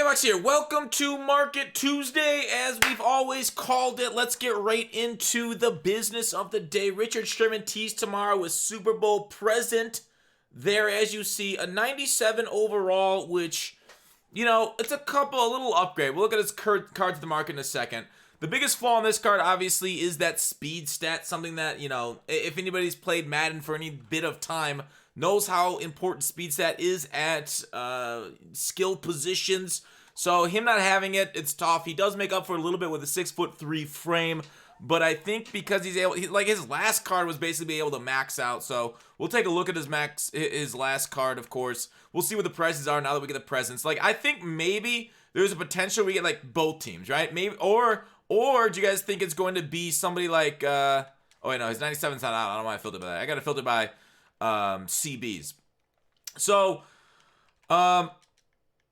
Max here. Welcome to Market Tuesday, as we've always called it. Let's get right into the business of the day. Richard Sherman teased tomorrow with Super Bowl present. There, as you see, a 97 overall, which, you know, it's a little upgrade. We'll look at his card to the market in a second. The biggest flaw on this card, obviously, is that speed stat, something that, you know, if anybody's played Madden for any bit of time, knows how important speed stat is at skill positions. So him not having it, it's tough. He does make up for it a little bit with a 6'3" frame, but I think because he's able, like his last card was basically able to max out. So we'll take a look at his last card, of course. We'll see what the prices are now that we get the presents. Like, I think maybe there's a potential we get like both teams, right? Maybe or do you guys think it's going to be somebody like oh wait, no, his 97's not out. I don't know why I filtered by that. I got to filter by CBs. So,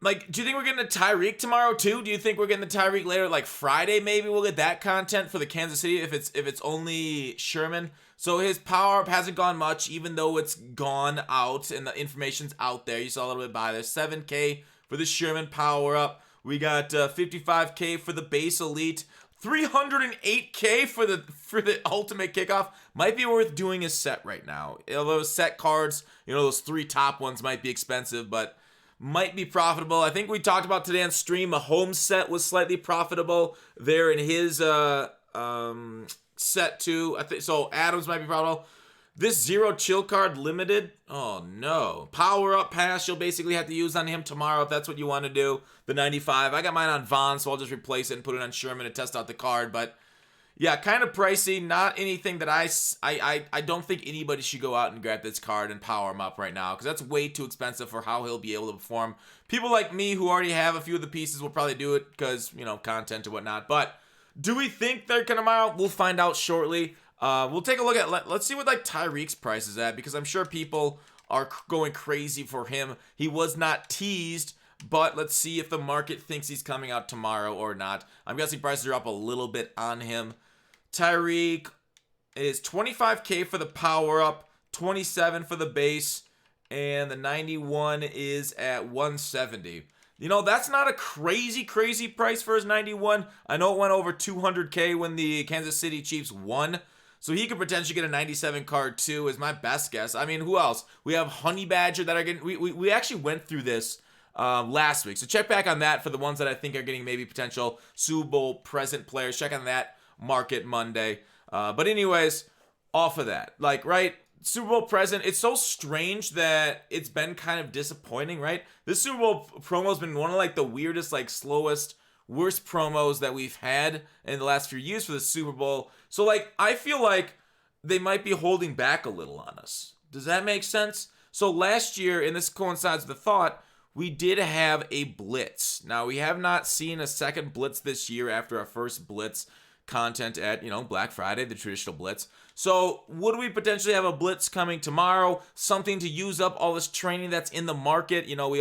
like, do you think we're getting a Tyreek tomorrow too? Do you think we're getting the Tyreek later, like Friday? Maybe we'll get that content for the Kansas City if it's only Sherman. So his power up hasn't gone much, even though it's gone out and the information's out there. You saw a little bit by there. 7K for the Sherman power up. We got 55K for the base elite. 308K for the ultimate kickoff. Might be worth doing a set right now. Those set cards, you know, those 3 top ones might be expensive, but might be profitable. I think we talked about today on stream, a home set was slightly profitable there in his set too. I think so. Adams might be profitable. This zero chill card limited. Oh no. Power up pass you'll basically have to use on him tomorrow if that's what you want to do. The 95. I got mine on Vaughn, so I'll just replace it and put it on Sherman to test out the card. But yeah, kind of pricey. Not anything that I don't think anybody should go out and grab this card and power him up right now, because that's way too expensive for how he'll be able to perform. People like me who already have a few of the pieces will probably do it because, you know, content or whatnot. But do we think they're going to come out? We'll find out shortly. We'll take a look at, let's see what like Tyreek's price is at, because I'm sure people are going crazy for him. He was not teased, but let's see if the market thinks he's coming out tomorrow or not. I'm guessing prices are up a little bit on him. Tyreek is 25K for the power up, 27 for the base, and the 91 is at 170. You know, that's not a crazy price for his 91. I know it went over 200K when the Kansas City Chiefs won. So he could potentially get a 97 card too, is my best guess. I mean, who else? We have Honey Badger that are getting... We actually went through this last week. So check back on that for the ones that I think are getting maybe potential Super Bowl present players. Check on that Market Monday. But anyways, off of that. Like, right? Super Bowl present. It's so strange that it's been kind of disappointing, right? This Super Bowl promo has been one of like the weirdest, like slowest, worst promos that we've had in the last few years for the Super Bowl. So, like, I feel like they might be holding back a little on us. Does that make sense? So last year, and this coincides with the thought, we did have a Blitz. Now, we have not seen a second Blitz this year after our first Blitz content at, you know, Black Friday, the traditional Blitz. So would we potentially have a Blitz coming tomorrow? Something to use up all this training that's in the market? You know,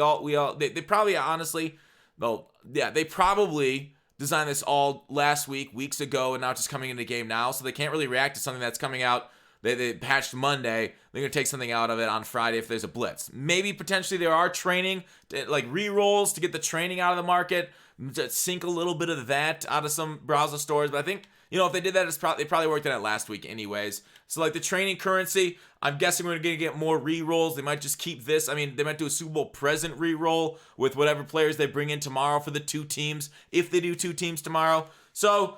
they probably, honestly, though, yeah, they probably designed this all last week, weeks ago, and now it's just coming into the game now, so they can't really react to something that's coming out. They patched Monday. They're going to take something out of it on Friday if there's a Blitz. Maybe potentially there are training, like re-rolls to get the training out of the market, to sink a little bit of that out of some browser stores. But I think, you know, if they did that, they probably worked on it last week anyways. So, like, the training currency, I'm guessing we're going to get more re-rolls. They might just keep this. I mean, they might do a Super Bowl present re-roll with whatever players they bring in tomorrow for the 2 teams, if they do 2 teams tomorrow. So,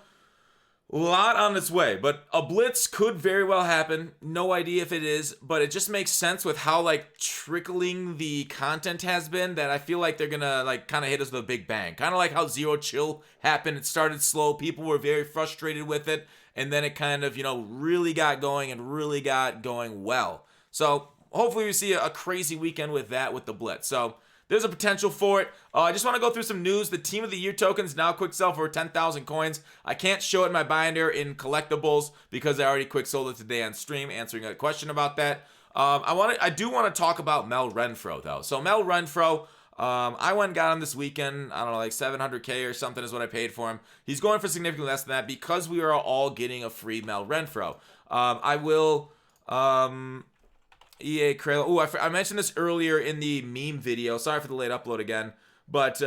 a lot on its way, but a Blitz could very well happen. No idea if it is, but it just makes sense with how, like, trickling the content has been, that I feel like they're gonna, like, kind of hit us with a big bang. Kind of like how Zero Chill happened. It started slow. People were very frustrated with it, and then it kind of, you know, really got going and really got going well. So hopefully we see a crazy weekend with that, with the Blitz. So there's a potential for it. I just want to go through some news. The Team of the Year tokens now quick sell for 10,000 coins. I can't show it in my binder in collectibles because I already quick sold it today on stream, answering a question about that. I do want to talk about Mel Renfro though. So Mel Renfro, I went and got him this weekend. I don't know, like 700K or something is what I paid for him. He's going for significantly less than that because we are all getting a free Mel Renfro. I will... EA Krayla. I mentioned this earlier in the meme video. Sorry for the late upload again. But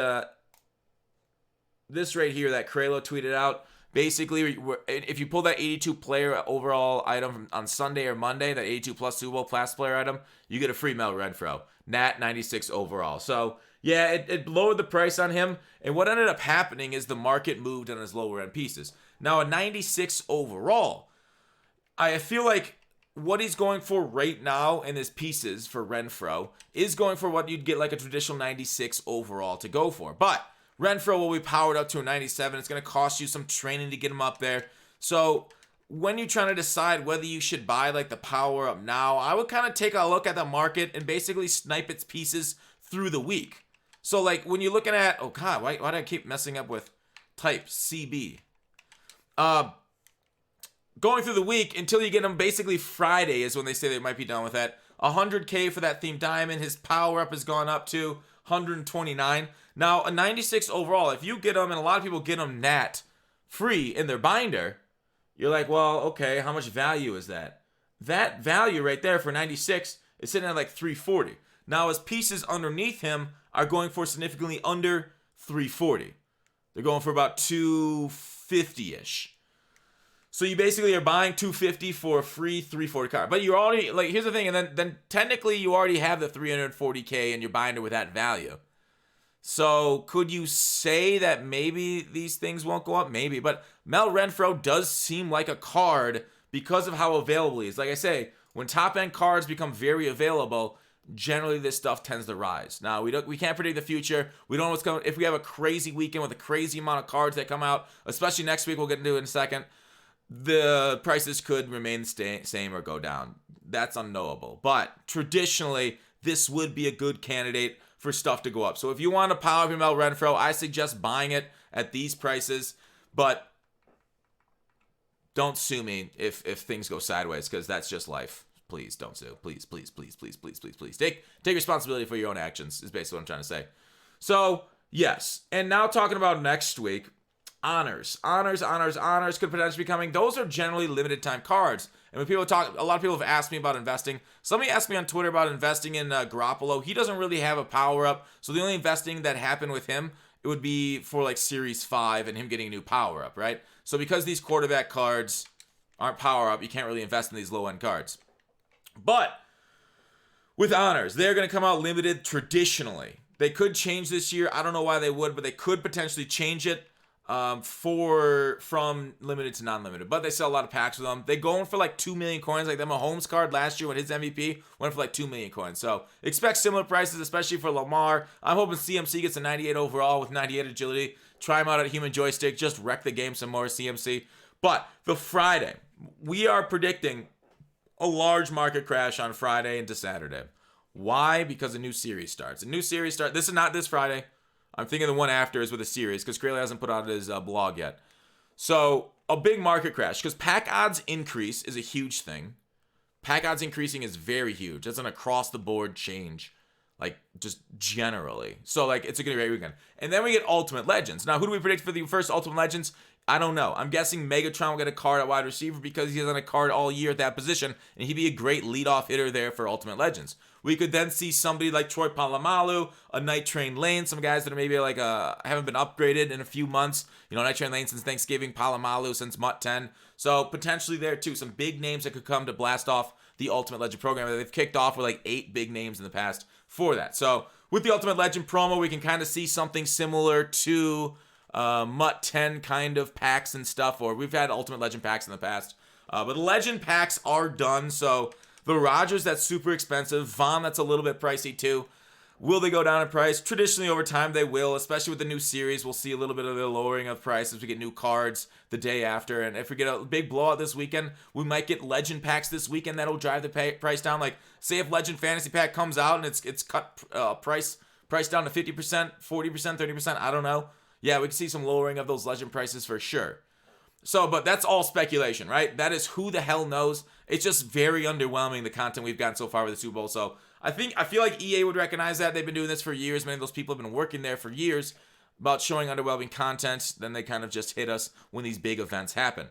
this right here that Kralo tweeted out. Basically, if you pull that 82 player overall item on Sunday or Monday, that 82 plus Super Bowl class player item, you get a free Mel Renfro. Nat 96 overall. So, yeah, it lowered the price on him. And what ended up happening is the market moved on his lower end pieces. Now, a 96 overall, I feel like what he's going for right now in his pieces for Renfro is going for what you'd get like a traditional 96 overall to go for. But Renfro will be powered up to a 97. It's going to cost you some training to get him up there. So when you're trying to decide whether you should buy like the power up now, I would kind of take a look at the market and basically snipe its pieces through the week. So like when you're looking at, oh God, why do I keep messing up with type CB? Going through the week until you get them basically Friday is when they say they might be done with that. 100K for that themed diamond. His power up has gone up to 129. Now, a 96 overall, if you get them, and a lot of people get them nat free in their binder, you're like, well, okay, how much value is that? That value right there for 96 is sitting at like 340. Now, his pieces underneath him are going for significantly under 340. They're going for about 250-ish. So you basically are buying 250 for a free 340 card. But you're already, like, here's the thing, and then technically you already have the 340K in your binder with that value. So could you say that maybe these things won't go up? Maybe. But Mel Renfro does seem like a card because of how available he is. Like I say, when top-end cards become very available, generally this stuff tends to rise. Now, we can't predict the future. We don't know what's coming. If we have a crazy weekend with a crazy amount of cards that come out, especially next week, we'll get into it in a second, the prices could remain the same or go down. That's unknowable. But traditionally, this would be a good candidate for stuff to go up. So if you want a power of Mel Renfro, I suggest buying it at these prices. But don't sue me if things go sideways, because that's just life. Please don't sue. Please, please, please, please, please, please, please. Take responsibility for your own actions is basically what I'm trying to say. So, yes. And now talking about next week, honors could potentially be coming. Those are generally limited time cards. And when people talk, a lot of people have asked me about investing. Somebody asked me on Twitter about investing in Garoppolo. He doesn't really have a power up. So the only investing that happened with him, it would be for like Series 5 and him getting a new power up, right? So because these quarterback cards aren't power up, you can't really invest in these low end cards. But with honors, they're going to come out limited traditionally. They could change this year. I don't know why they would, but they could potentially change it. From limited to non-limited, but they sell a lot of packs with them. They go in for like 2 million coins. Like them, Mahomes card last year when his MVP went for like 2 million coins. So expect similar prices, especially for Lamar. I'm hoping CMC gets a 98 overall with 98 agility. Try him out at Human Joystick. Just wreck the game some more, CMC. But the Friday, we are predicting a large market crash on Friday into Saturday. Why? Because a new series starts. This is not this Friday. I'm thinking the one after is with a series because Kraley hasn't put out his blog yet. So a big market crash because pack odds increase is a huge thing. Pack odds increasing is very huge. That's an across the board change, like just generally. So like it's a great weekend. And then we get Ultimate Legends. Now who do we predict for the first Ultimate Legends? I don't know. I'm guessing Megatron will get a card at wide receiver because he hasn't a card all year at that position, and he'd be a great leadoff hitter there for Ultimate Legends. We could then see somebody like Troy Polamalu, a Night Train Lane, some guys that are maybe like haven't been upgraded in a few months. You know, Night Train Lane since Thanksgiving, Polamalu since Mutt 10. So potentially there too, some big names that could come to blast off the Ultimate Legend program. They've kicked off with like 8 big names in the past for that. So with the Ultimate Legend promo, we can kind of see something similar to Mutt 10 kind of packs and stuff, or we've had Ultimate Legend packs in the past. But the Legend packs are done, so the Rodgers, that's super expensive. Vaughn, that's a little bit pricey too. Will they go down in price? Traditionally, over time, they will, especially with the new series. We'll see a little bit of the lowering of price as we get new cards the day after. And if we get a big blowout this weekend, we might get Legend packs this weekend that'll drive the price down. Like, say if Legend Fantasy Pack comes out and it's cut price down to 50%, 40%, 30%, I don't know. Yeah, we can see some lowering of those Legend prices for sure. So, but that's all speculation, right? That is who the hell knows. It's just very underwhelming, the content we've gotten so far with the Super Bowl. So I feel like EA would recognize that. They've been doing this for years. Many of those people have been working there for years about showing underwhelming content. Then they kind of just hit us when these big events happen.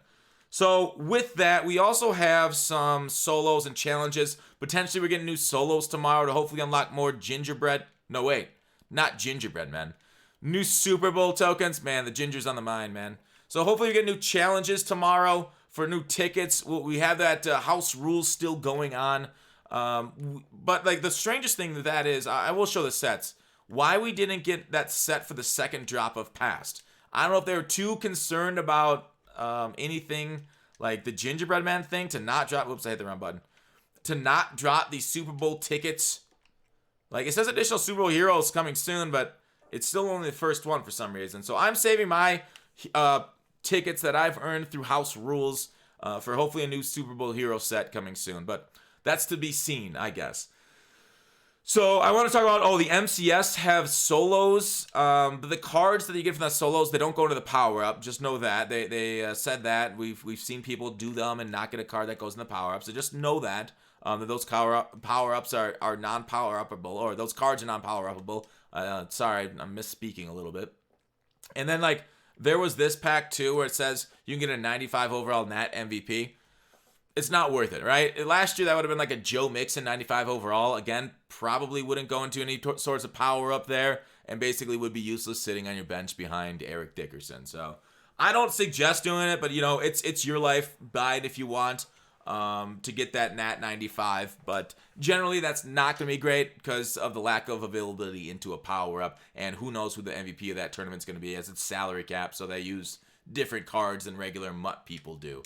So with that, we also have some solos and challenges. Potentially we're getting new solos tomorrow to hopefully unlock more gingerbread. No, wait. Not gingerbread, man. New Super Bowl tokens. Man, the ginger's on the mind, man. So hopefully we get new challenges tomorrow for new tickets. We have that house rules still going on. But like the strangest thing that is, I will show the sets. Why we didn't get that set for the second drop of Past. I don't know if they were too concerned about anything like the gingerbread man thing to not drop. Whoops, I hit the wrong button. To not drop the Super Bowl tickets. Like it says additional Super Bowl heroes coming soon, but it's still only the first one for some reason. So I'm saving my tickets that I've earned through house rules for hopefully a new Super Bowl hero set coming soon. But that's to be seen, I guess. So I want to talk about, the MCS have solos. But the cards that you get from the solos, they don't go into the power-up. Just know that. They said that. We've seen people do them and not get a card that goes in the power-up. So just know that. That those power-ups are non-power-upable, or those cards are non-power-upable. Sorry, I'm misspeaking a little bit. And then, like, there was this pack, too, where it says you can get a 95 overall Nat MVP. It's not worth it, right? Last year, that would have been like a Joe Mixon 95 overall. Again, probably wouldn't go into any sorts of power up there and basically would be useless sitting on your bench behind Eric Dickerson. So I don't suggest doing it, but, it's your life. Buy it if you want to get that Nat 95. But generally, that's not going to be great because of the lack of availability into a power-up. And who knows who the MVP of that tournament's going to be, as it's salary cap, so they use different cards than regular MUT people do.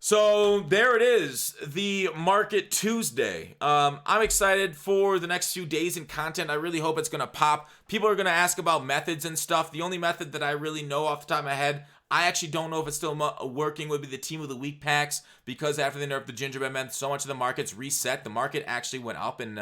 So there it is, the Market Tuesday. I'm excited for the next few days in content. I really hope it's going to pop. People are going to ask about methods and stuff. The only method that I really know off the top of my head, I actually don't know if it's still working, would be the Team of the Week packs, because after they nerfed the Gingerbread Man, so much of the market's reset. The market actually went up in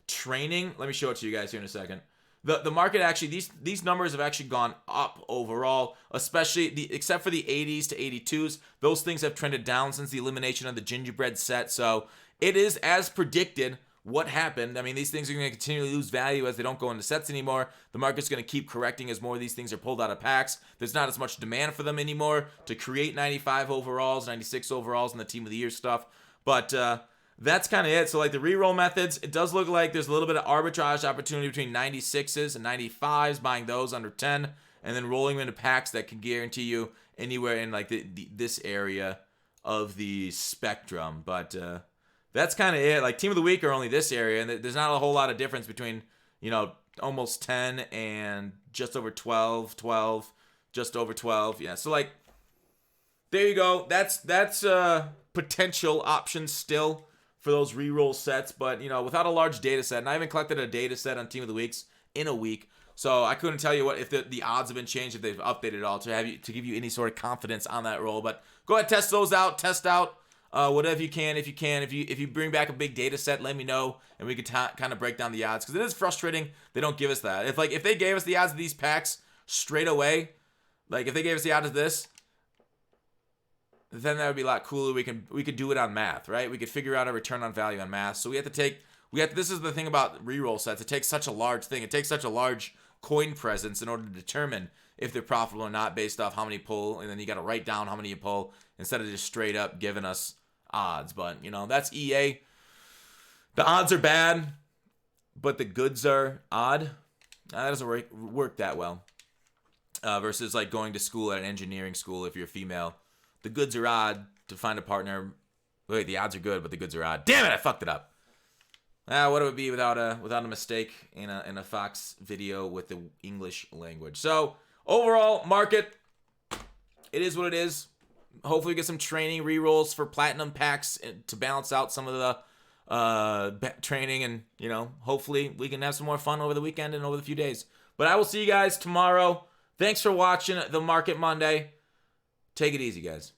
training. Let me show it to you guys here in a second. The market actually, these numbers have actually gone up overall, especially except for the 80s to 82s. Those things have trended down since the elimination of the gingerbread set. So it is as predicted what happened. I mean, these things are going to continue to lose value as they don't go into sets anymore. The market's going to keep correcting as more of these things are pulled out of packs. There's not as much demand for them anymore to create 95 overalls, 96 overalls, and the Team of the Year stuff. But that's kind of it. So like the reroll methods, it does look like there's a little bit of arbitrage opportunity between 96s and 95s, buying those under 10, and then rolling them into packs that can guarantee you anywhere in like this area of the spectrum. But that's kind of it. Like Team of the Week are only this area, and there's not a whole lot of difference between, almost 10 and just over 12, 12, just over 12. Yeah, so like there you go. That's potential options still for those reroll sets, but without a large data set, and I haven't collected a data set on Team of the Weeks in a week, so I couldn't tell you what if the odds have been changed, if they've updated at all to give you any sort of confidence on that roll. But go ahead, test those out, whatever you can. If you bring back a big data set, let me know, and we can kind of break down the odds, because it is frustrating they don't give us that. If they gave us the odds of these packs straight away, like if they gave us the odds of this, then that would be a lot cooler. We could do it on math, right? We could figure out a return on value on math. So this is the thing about reroll sets. It takes such a large thing. It takes such a large coin presence in order to determine if they're profitable or not based off how many you pull, and then you got to write down how many you pull instead of just straight up giving us odds. But, that's EA. The odds are bad, but the goods are odd. That doesn't work that well. Versus like going to school at an engineering school if you're a female. The goods are odd to find a partner. Wait, the odds are good, but the goods are odd. Damn it, I fucked it up. What it would be without a mistake in a Fox video with the English language. So overall market, it is what it is. Hopefully we get some training rerolls for platinum packs to balance out some of the training, and hopefully we can have some more fun over the weekend and over the few days. But I will see you guys tomorrow. Thanks for watching the Market Monday. Take it easy, guys.